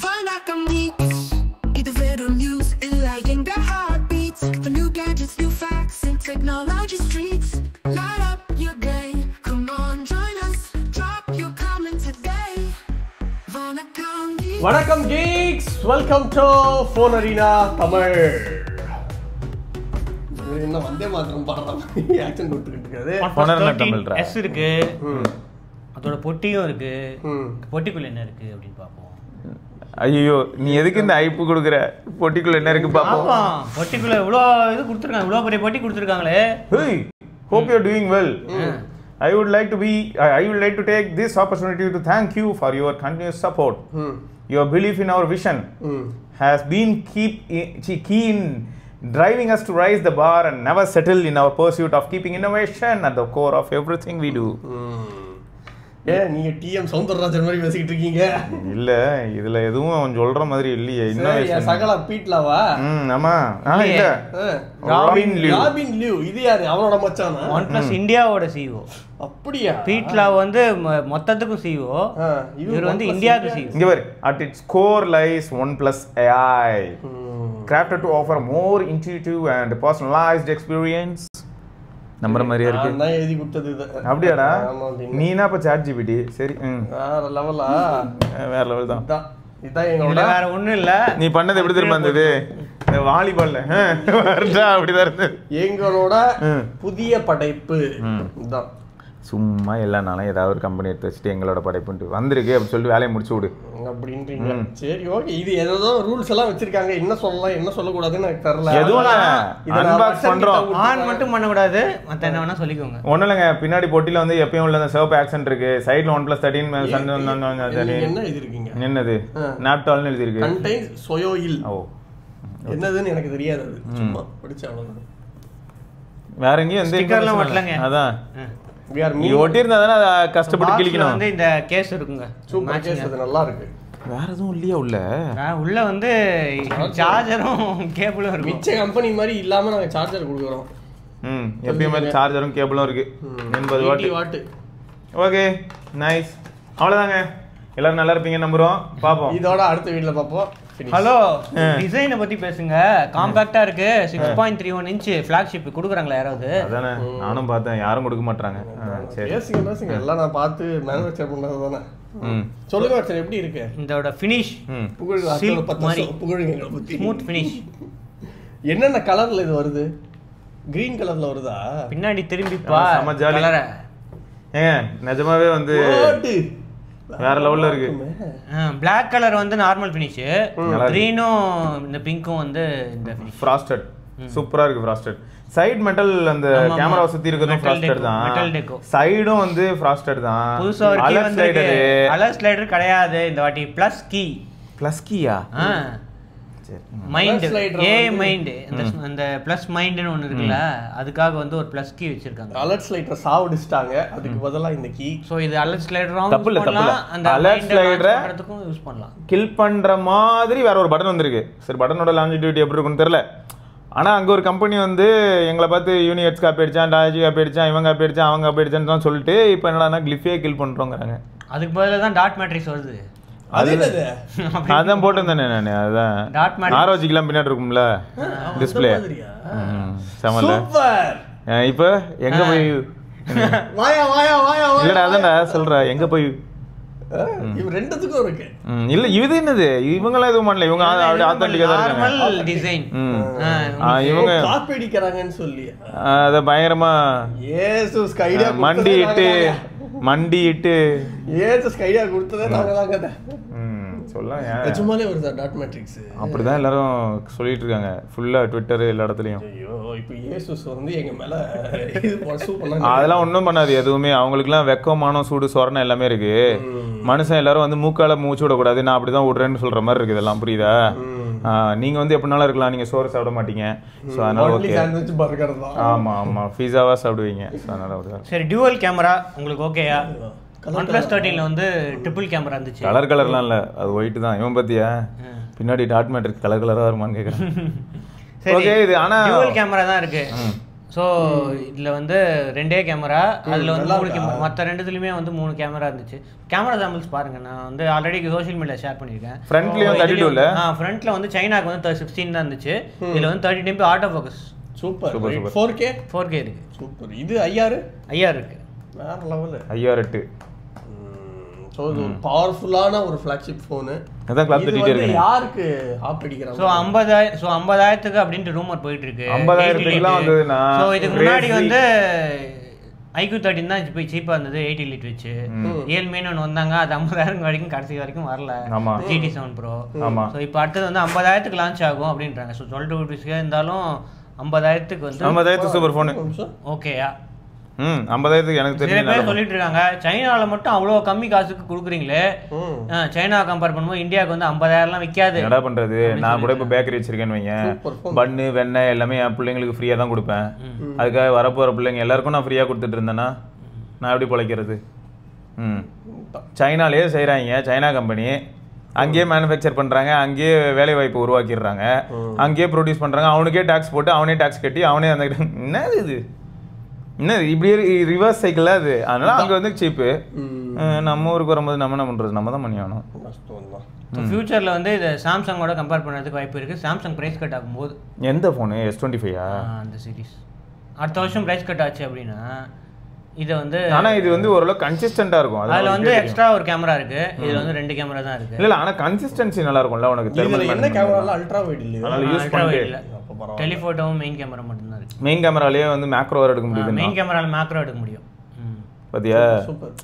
Vanakkam Geeks. இது வெறும் news enlightening the heartbeats. For new gadgets, new facts, and technology streets. Light up your day. Come on, join us. Drop your comment today. Vanakkam Geeks. Vanakkam Geeks. Welcome to Phone Arena Tamil. என்ன வந்தே மாத்திரம் பாடுறான் action கொடுத்துக்கிட்டு இருக்காது. S இருக்கு, அதோட பொட்டியும் இருக்கு. பொட்டிக்குள்ள என்ன இருக்கு அப்படின்னு பார்ப்போம். ஐயோ, நீ எதுக்கு இந்த ஐப்பு கொடுக்குற? பொட்டிக்குள்ள என்ன இருக்கு பார்ப்போம். பொட்டிக்குள்ள இவ்வளோ இது கொடுத்துருக்காங்க, இவ்வளோ பெரிய பொட்டி கொடுத்துருக்காங்களே. Hey, hope you're doing well. I would like to take this opportunity to thank you for your continuous support. Your belief in our vision has been keen driving us to raise the bar and never settle in our pursuit of keeping innovation at the core of everything we do. நீங்க DM Soundararajan மாதிரி பேசிக்கிட்டு இருக்கீங்க. இல்ல, இதுல எதுவும் அவன் சொல்ற மாதிரி இல்லையே. இன்னோவேஷன் சகல பீட்லாவா? ஆமா. இல்ல, ராபின் லியூ. இது யாரு? அவனோட மச்சானா? OnePlus இந்தியாவோட CEO. அப்படியா? பீட்லா வந்து மொத்தத்துக்கும் CEO, இவர் வந்து இந்தியாவுக்கு CEO. இங்க பாரு, at its core lies OnePlus AI, crafted to offer more intuitive and personalized experience. நம்புற மாதிரியா இருக்கு. நான் எழுதி கொடுத்தது இது. அப்படியாடா? நீனா இப்ப ChatGPT. சரி. வேற லெவலா? வேற லெவல் தான். இதான் எங்களோட. வேற ஒண்ணும் இல்ல. நீ பண்ணது எப்படி தெரியுமா இருந்தது? இந்த வாலிபால்ல வரடா அப்படிதான் இருந்தது. எங்களோட புதிய படைப்பு இதான். சும்மா எல்லா நாளும் ஏதாவது ஒரு கம்பெனி எடுத்து வச்சுட்டு எங்களோட படைப்புன்ட்டு வந்திருக்கு அப்படின்னு சொல்லிட்டு வேலையை முடிச்சு விடு அப்படின்றீங்க. சரி, ஓகே. இது ஏதோ ரூல்ஸ் எல்லாம் வச்சிருக்காங்க, என்ன சொல்லலாம் என்ன சொல்லக்கூடாதுன்னு எனக்கு தெரியல. எதுவும் அன்பாக்ஸ் பண்றோம், ஆன் மட்டும் பண்ணக்கூடாது, மத்த என்ன வேணா சொல்லிக்கோங்க. ஒன்றும் இல்லைங்க. பின்னாடி பொட்டியில் வந்து எப்பயும் உள்ள சிவப்பு ஆக்சென்ட் இருக்கு. சைடில் OnePlus 13 என்ன எழுதிருக்கீங்க? என்னது? நாப்டால்னு எழுதிருக்கு. கண்டெய்ன்ஸ் சோயோயில். ஓ, என்னதுன்னு எனக்கு தெரியாது, அது சும்மா படிச்ச அவ்வளவுதான். வேற எங்கேயும் வந்து ஸ்டிக்கர்லாம் ஒட்டலங்க. அதான் நீ ஒட்டியிருந்தா தானே அதை கஷ்டப்பட்டு கிளிக்கணும். வந்து இந்த கேஸ் இருக்குங்க, சூப்பர் கேஸ், அது நல்லா இருக்கு. வேற எதுவும் இல்லையா உள்ள? உள்ள வந்து சார்ஜரும் கேபிளும் இருக்கு. மிச்ச கம்பெனி மாதிரி இல்லாம நாங்க சார்ஜர் கொடுக்குறோம். எப்பயும் மாதிரி சார்ஜரும் கேபிளும் இருக்கு. 80 வாட். Okay, nice. அவ்வளவுதாங்க. எல்லாரும் நல்லா இருப்பீங்க நம்புறோம். பாப்போம், இதோட அடுத்த வீடியோல பாப்போம். ஹலோ, டிசைனை பத்தி பேசுங்க. காம்பாக்டா இருக்கு, 6.31 இன்ச் ஃபிளாக்ஷிப் கொடுக்குறாங்களா யாராவது? அதானே நானும் பார்த்தேன், யாரும் கொடுக்க மாட்டாங்க. சரி, பேசுங்க எல்லாம் நான் பார்த்து மேனுஃபேக்சர் பண்ணது தானே. சொல்லுங்க சார், எப்படி இருக்கு இதோட ஃபினிஷ்? புகழுங்க பத்தி. Smooth finish. என்னென்ன கலர்ல இது வருது? கிரீன் கலர்ல வருதா? பின்னாடி திரும்பி பா. செம ஜாலி. ஏங்க நிஜமாவே வந்து வேற லெவல்ல இருக்கு. Black கலர் வந்து நார்மல் ஃபினிஷ், கிரீனும் இந்த பிங்க்கும் வந்து இந்த ஃப்ராஸ்டட். சூப்பரா இருக்கு ஃப்ராஸ்டட். சைடு மெட்டல், அந்த கேமராவை சுத்தி இருக்கிறதும் ஃப்ராஸ்டட் தான். சைடும் வந்து ஃப்ராஸ்டட் தான். புதுசா ஒரு கீ வந்திருக்கு. அலர்ட் ஸ்லைடர் கிடையாது இந்த வாட்டி. பிளஸ் கீயா? மைண்ட், ஏஐ மைண்ட், அந்த பிளஸ் மைண்ட்னு ஒன்னு இருக்குல்ல, அதுக்காக வந்து ஒரு பிளஸ் கீ வச்சிருக்காங்க. அலர்ட் ஸ்லைடர் சாவடிச்சிட்டாங்க, அதுக்கு பதிலா இந்த கீ. சோ இது அலர்ட் ஸ்லைடரும் தப்பு இல்ல. அந்த அலர்ட் ஸ்லைடரை யூஸ் பண்ணலாம். கில் பண்ற மாதிரி வேற ஒரு பட்டன் வந்திருக்கு. சரி, பட்டனோட லாஞ்சிட்டிவிட்டி எப்படி இருக்குன்னு தெரியல. ஆனா அங்க ஒரு கம்பெனி வந்து எங்களை பார்த்து யூனியட்ஸ் காப்பி அடிச்சான், டாஜி காப்பி அடிச்சான், இவங்க காப்பி அடிச்சான், அவங்க காப்பி அடிச்சான்னு சொல்லிட்டு இப்போ என்னடா கிளிஃபே கில் பண்றோங்கிறாங்க. அதுக்கு பதிலா தான் டாட் மேட்ரிக்ஸ் வருது. அதான் போட்டிருந்தேனே நான். அதான் ஆரோஜிக்கெல்லாம் பின்னாடி இருக்கும்ல டிஸ்பிளே. செமல்ல. இப்ப எங்க போய் இல்லடா, அதான்டா சொல்ற, எங்க போய் ரெண்டுத்துக்கும் இருக்கு. இல்ல இது என்னது, இவங்கலாம் எதுவும் பண்ணல. இவங்க ஆத்தென்டிக்கா தான் இருக்காங்க. Normal design. இவங்க காப்பி அடிக்கறாங்கன்னு சொல்லி அத பயங்கரமா ஏசுஸ் ஐடியா மண்டிட்டு ஏசுஸ் ஐடியா கொடுத்ததே நாங்க தாங்க. சொல்லலாம், நிஜமாலே வருதா டாட் மேட்ரிக்ஸ்? அப்படிதான் எல்லாரும் சொல்லிட்டு இருக்காங்க ஃபுல்லா ட்விட்டர் எல்லா இடத்துலயும். ஐயோ, இப்போ ஏசுஸ் வந்து எங்க மேல இது பண்ண அதெல்லாம் ஒன்றும் பண்ணாது எதுவுமே. அவங்களுக்குலாம் வெக்கமானம், சூடு, சொரணை எல்லாமே இருக்கு. மனுஷன் எல்லாரும் வந்து மூக்கால மூச்சு விடக்கூடாது, நான் அப்படிதான் விடுறேன்னு சொல்ற மாதிரி இருக்கு. இதெல்லாம் புரியுதா? நீங்க வந்து எப்படினாலும் இருக்கலாம், நீங்க சோறு சாப்பிட மாட்டீங்க. ஸோ அதனால ஓகே. ஆமா ஆமா, பீஸாவா சாப்பிடுவீங்க. ஸோ அதனால சரி. டியூவல் கேமரா உங்களுக்கு ஓகேயா? OnePlus 13 வந்து ட்ரிபிள் கேமரா இருந்துச்சு. கலர்லாம் இல்ல, அது ஒயிட் தான். இவன் பாத்தியா பின்னாடி டாட் மேட்ரிக்ஸ் கலரா வருமான்னு கேக்குறேன். ஓகே, இது ஆனா டியூவல் கேமரா தான் இருக்கு. ஸோ இதில் வந்து 2 கேமரா, அதில் வந்து 3 கேமரா, மற்ற 2துலையுமே வந்து 3 கேமரா இருந்துச்சு. கேமரா சாம்பிள்ஸ் பாருங்க, நான் வந்து ஆல்ரெடி சோஷியல் மீடியா ஷேர் பண்ணியிருக்கேன். ஃப்ரண்ட்லேயும் 32 இல்லை, ஃப்ரண்ட்டில் வந்து சைனாக்கு வந்து 16 தான் இருந்துச்சு. இதில் வந்து 30 MP auto focus. Super. 4K இருக்கு. சூப்பர். இது ஐஆர் இருக்கு, வேற லெவல். IR8. ஸோ இது ஒரு பவர்ஃபுல்லான ஒரு ஃப்ளாக்ஷிப் ஃபோனு. அதான் கிளாஸ் தட்டிட்டே இருக்கு. யாருக்கு ஆப் அடிக்கிறாங்க? ஸோ 50,000க்கு அப்படின்ட்டு ரூமர் போயிட்டு இருக்கு. 50,000க்குலாம் வந்ததுன்னா ஸோ இதுக்கு முன்னாடி வந்து iQOO 13 தான் போய் சீப்பாக இருந்தது 80 லிட் வச்சு. Realme ஒன்று வந்தாங்க, அது 50,000 வரைக்கும் கடைசி வரைக்கும் வரல. GT7 Pro. ஸோ இப்போ அடுத்தது வந்து 50,000க்கு லான்ச் ஆகும் அப்படின்றாங்க. ஸோ 12 rupeesக்கே இருந்தாலும் 50,000க்கு வந்து 50,000 சூப்பர் ஃபோனு. ஓகேயா? 50,000க்கு எனக்கு தெரியும் சொல்லிட்டு இருக்காங்க. சைனால மட்டும் அவ்வளோ கம்மி காசுக்கு கொடுக்குறீங்களே, சைனா கம்பேர் பண்ணும்போது இந்தியாவுக்கு வந்து 50,000லாம் விற்காது. என்ன பண்றது? நான் கூட இப்போ பேக்கரி வச்சிருக்கேன்னு வைங்க, பன்னு வெண்ணெய் எல்லாமே என் பிள்ளைங்களுக்கு ஃப்ரீயாக தான் கொடுப்பேன். அதுக்காக வரப்போகிற பிள்ளைங்க எல்லாருக்கும் நான் ஃப்ரீயாக கொடுத்துட்டு இருந்தேன்னா நான் எப்படி பிழைக்கிறது? சைனாலேயே செய்கிறாங்க, சைனா கம்பெனி அங்கேயே மேனுஃபேக்சர் பண்ணுறாங்க, அங்கேயே வேலை வாய்ப்பு உருவாக்கிடுறாங்க, அங்கேயே ப்ரொடியூஸ் பண்ணுறாங்க, அவனுக்கே டேக்ஸ் போட்டு அவனே டேக்ஸ் கட்டி அவனே அந்த என்னது இது என்ன இப்படியே ரிவர்ஸ் சைக்கிள் அது. அதனால அங்கே வந்து சீப்பு. நம்ம ஊருக்கு வரும்போது நம்ம என்ன பண்ணுறது? நம்ம தான் பண்ணி ஆகணும். ஃபியூச்சரில் வந்து இதை சாம்சங்கோட கம்பேர் பண்ணுறதுக்கு வாய்ப்பு இருக்குது. சாம்சங் ப்ரைஸ் கட் ஆகும்போது எந்த ஃபோனு? S25 அந்த சீரிஸ் அடுத்த வருஷம் ப்ரைஸ் கட் ஆச்சு அப்படின்னா இது வந்து, ஆனால் இது வந்து ஓரளவு கன்சிஸ்டண்டாக இருக்கும். அதில் வந்து எக்ஸ்ட்ரா ஒரு கேமரா இருக்கு, இதில் வந்து 2 கேமரா தான் இருக்கு. இல்லை ஆனால் கன்சிஸ்டன்சி நல்லா இருக்கும்ல உனக்கு. என்ன கேமரா? அல்ட்ரா வைட் இல்லையா? அதனால யூஸ் பண்ணல. டெலிஃபோட்டோவும் மெயின் கேமரா மட்டும் தான் இருக்கு. மெயின் கேமராலேயே வந்து மேக்ரோ எடுக்க முடியுது. மெயின் கேமரால மேக்ரோ எடுக்க முடியும். பாத்தியா?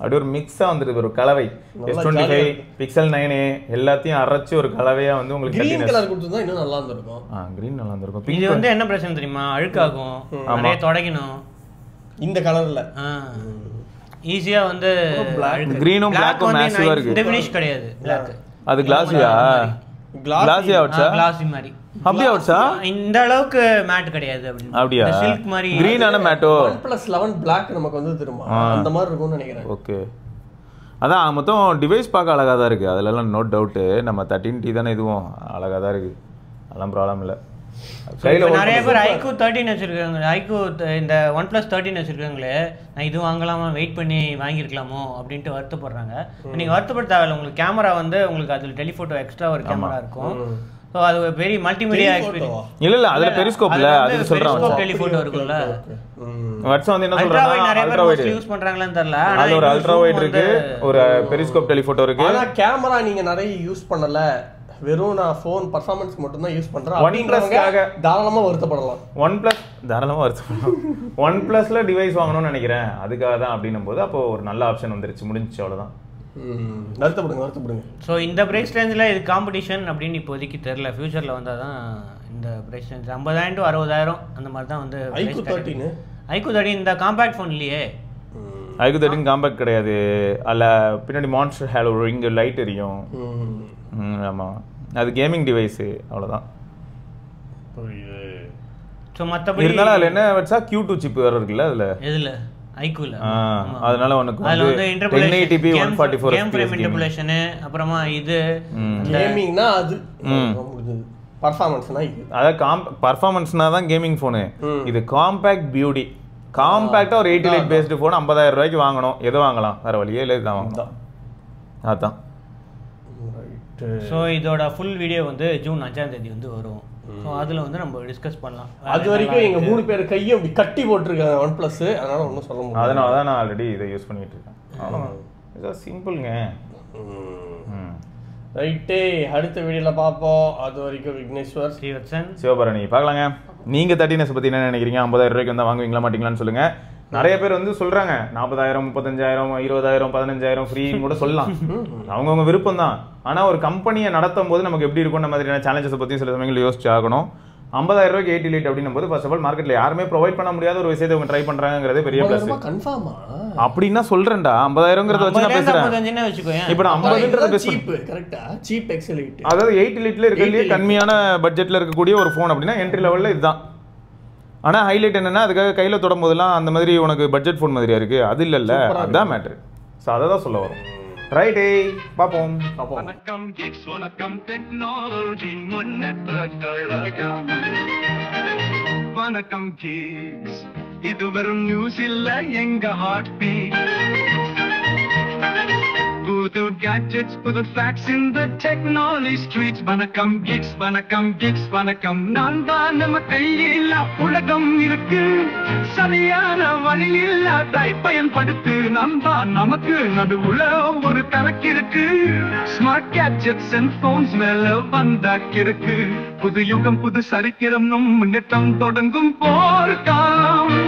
அப்படி ஒரு மிக்ஸா வந்துருக்கு, ஒரு கலவை. S25 பிக்சல் 9 எல்லாத்தையும் அரைச்சு ஒரு கலவையா வந்து உங்களுக்கு கிரீன் கலர் கொடுத்தா இன்னும் நல்லா இருந்திருக்கும். கிரீன் நல்லா இருந்திருக்கும். இது வந்து என்ன பிரச்சனை தெரியுமா? அழுக்காகும், நிறைய தொடக்கணும். இந்த கலர்ல ஈஸியா வந்து கிரீனும் பிளாக்கும் மேட்சிவா இருக்கு. இந்த ஃபினிஷ் கிடையாது பிளாக். அது கிளாஸியா? கிளாஸி அவுட்ஸா? கிளாஸி மாதிரி. அப்படியே அவுட்ஸா? இந்த அளவுக்கு மேட் கிடையாது அப்படி. அப்படியே சில்க் மாதிரி கிரீன் ஆன மேட்டோ. OnePlus 11 Black நமக்கு வந்து திரும்ப அந்த மாதிரி இருக்கும்னு நினைக்கிறேன். ஓகே. அதான் மொத்தம் டிவைஸ் பார்க்க அழகா தான் இருக்கு. அதெல்லாம் நோ டவுட். நம்ம 13T தானே இதுவும் அழகா தான் இருக்கு. அதெல்லாம் ப்ராப்ளம் இல்லை. நிறைய பேர் iQOO 13 வச்சிருக்காங்க. iQOO இந்த OnePlus 13 வச்சிருக்காங்களே, நான் இது வாங்கலாமா, வெயிட் பண்ணி வாங்கியிருக்கலாமோ அப்படின்ட்டு வருத்தப்படுறாங்க. நீங்கள் வருத்தப்பட தேவையில்லை. உங்களுக்கு கேமரா வந்து உங்களுக்கு அதில் டெலிஃபோட்டோ எக்ஸ்ட்ரா ஒரு கேமரா இருக்கும். ஸோ அது ஒரு பெரிய மல்டிமீடியா எக்ஸ்பீரியன்ஸ். இல்லை அதில் பெரிஸ்கோப்ல அது சொல்கிறாங்க. டெலிஃபோட்டோ இருக்குல்ல, வாட்ஸ் வந்து என்ன சொல்றாங்க? அல்ட்ரா வைட் யூஸ் பண்றாங்களான்னு தெரியல. அது ஒரு அல்ட்ரா வைட் இருக்கு, ஒரு பெரிஸ்கோப் டெலிஃபோட்டோ இருக்கு. ஆனா கேமரா நீங்க நிறைய யூஸ் பண்ணல, வெறும் நான் ஃபோன் பர்ஃபார்மன்ஸ்க்கு மட்டும் தான் யூஸ் பண்றேன் அப்படின்றவங்க தாராளமா வருத்தப்படலாம். தாராளமா வருத்தப்படலாம். OnePlusல டிவைஸ் வாங்கணும்னு நினைக்கிறேன், அதுக்காக தான் அப்படின்னும் போது அப்போ ஒரு நல்ல ஆப்ஷன் வந்துருச்சு, முடிஞ்சிச்சு, அவ்வளவுதான். வருத்தப்படுங்க. ஸோ இந்த ப்ரைஸ் ரேஞ்சில் இது காம்படிஷன் அப்படின்னு இப்போதைக்கு தெரில. ஃபியூச்சரில் வந்தால் தான் இந்த ப்ரைஸ் ரேஞ்ச் 50,000 to 60,000 அந்த மாதிரி தான் வந்து. iQOO 13 இந்த காம்பேக்ட் ஃபோன் இல்லையே. iQOO 13 காம்பேக்ட் கிடையாது. அதில் பின்னாடி மான்ஸ்டர் ஹேலோ இங்கே லைட் எரியும். ஆமாம், அது கேமிங் டிவைஸு, அவ்வளோதான். ஸோ மற்றபடி இருந்தாலும் அதில் என்ன வச்சா Q2 சிப் வேறு இருக்குல்ல அதில். எதில்? iQOOல. அதனால உனக்கு அதுல வந்து 1080p 144 ஃப்ரேம் இன்டர்போலேஷன், அப்புறமா இது கேமிங்னா அது முடிஞ்சது. பர்ஃபார்மன்ஸ்னா இது. அதான் பர்ஃபார்மன்ஸ்னா தான் கேமிங் ஃபோனு. இது காம்பேக்ட் பியூட்டி. காம்பேக்டாக ஒரு 80 லைட் பேஸ்டு ஃபோன் 50,000 ரூபாய்க்கு வாங்கணும். எது வாங்கலாம்? வேறு வழியே இல்லை, இதுதான் வாங்கலாம். அதான். ஸோ இதோட ஃபுல் வீடியோ வந்து ஜூன் 5ஆம் தேதி வந்து வரும். ஸோ அதில் வந்து நம்ம டிஸ்கஸ் பண்ணலாம். அது வரைக்கும் எங்கள் 3 பேர் கையை அப்படி கட்டி போட்டிருக்காங்க OnePlus, அதனால ஒன்றும் சொல்ல முடியாது. அதனால தான் நான் ஆல்ரெடி இதை யூஸ் பண்ணிட்டு இருக்கேன். அவ்வளோதான், இதான் சிம்பிளுங்க. ரைட்டே, அடுத்த வீடியோவில் பார்ப்போம். அது வரைக்கும் விக்னேஸ்வர், ஸ்ரீவத்சன், சிவபரணி பார்க்கலாங்க. நீங்கள் 13S பற்றி என்ன நினைக்கிறீங்க? 50,000 ரூபாய்க்கு வந்தால் வாங்குவீங்களா மாட்டீங்களான்னு சொல்லுங்கள். நிறைய பேர் வந்து சொல்கிறாங்க 40,000, 35,000, 20,000, 15,000 ஃப்ரீன்னு கூட சொல்லலாம். அவங்கவுங்க விருப்பம் தான். ஆனால் ஒரு கம்பெனியை நடத்தும் போது நமக்கு எப்படி இருக்கும்ன்ற மாதிரியான சேலஞ்சஸை பற்றி சில சமயங்கள் யோசிச்சு ஆகணும். 50,000 ரூபாய்க்கு 80 லைட் அப்படின்னும் போது ஃபர்ஸ்ட் ஆஃப் ஆல் மார்க்கெட்டில் யாருமே ப்ரொவைட் பண்ண முடியாத ஒரு விஷயத்தை அவங்க ட்ரை பண்ணுறாங்கிறதே பெரிய ப்ளஸ். கன்ஃபார்மா அப்படின்னா சொல்கிறேன்டா. 50,000ங்கிறத வச்சு நான் பேசுகிறேன். இப்போ நான் 50ன்றது சீப், கரெக்டா? சீப் எக்ஸல் 8, அதாவது 80 லைட்டில் இருக்கிறதுலே கம்மியான பட்ஜெட்டில் இருக்கக்கூடிய ஒரு ஃபோன் அப்படின்னா என்ட்ரி லெவலில் இதுதான். ஆனால் ஹைலைட் என்னன்னா, அதுக்காக கையில் தொடும் போதெல்லாம் அந்த மாதிரி உனக்கு பட்ஜெட் ஃபோன் மாதிரியா இருக்குது, அது இல்லைல்ல, அதுதான் மேட்ரு. ஸோ அதை தான் சொல்ல வரும். ரைட்டே, பார்ப்போம். வணக்கம் டெக்னாலஜி முன்னேற்ற வணக்கம் kids. இது வெறும் நியூஸ் இல்ல எங்க ஹார்ட் பீட். புது gadgets, புது facts in the technology streets. வணக்கம் kids, வணக்கம் kids, வணக்கம். நான் தான் நம்ம கையில் உலகம் இருக்கு. சரியான வழியில் அதை பயன்படுத்து. நம்பா நமக்கு நடுவுல ஒரு கணக்கு இருக்கு. ஸ்மார்ட் கேட்ஜெட்ஸ் அண்ட் போன்ஸ் மேல வந்தாக்கிருக்கு. புது யுகம் புது சரித்திரம் நம் முன்னேற்றம் தொடங்கும் போர்க்காலம்.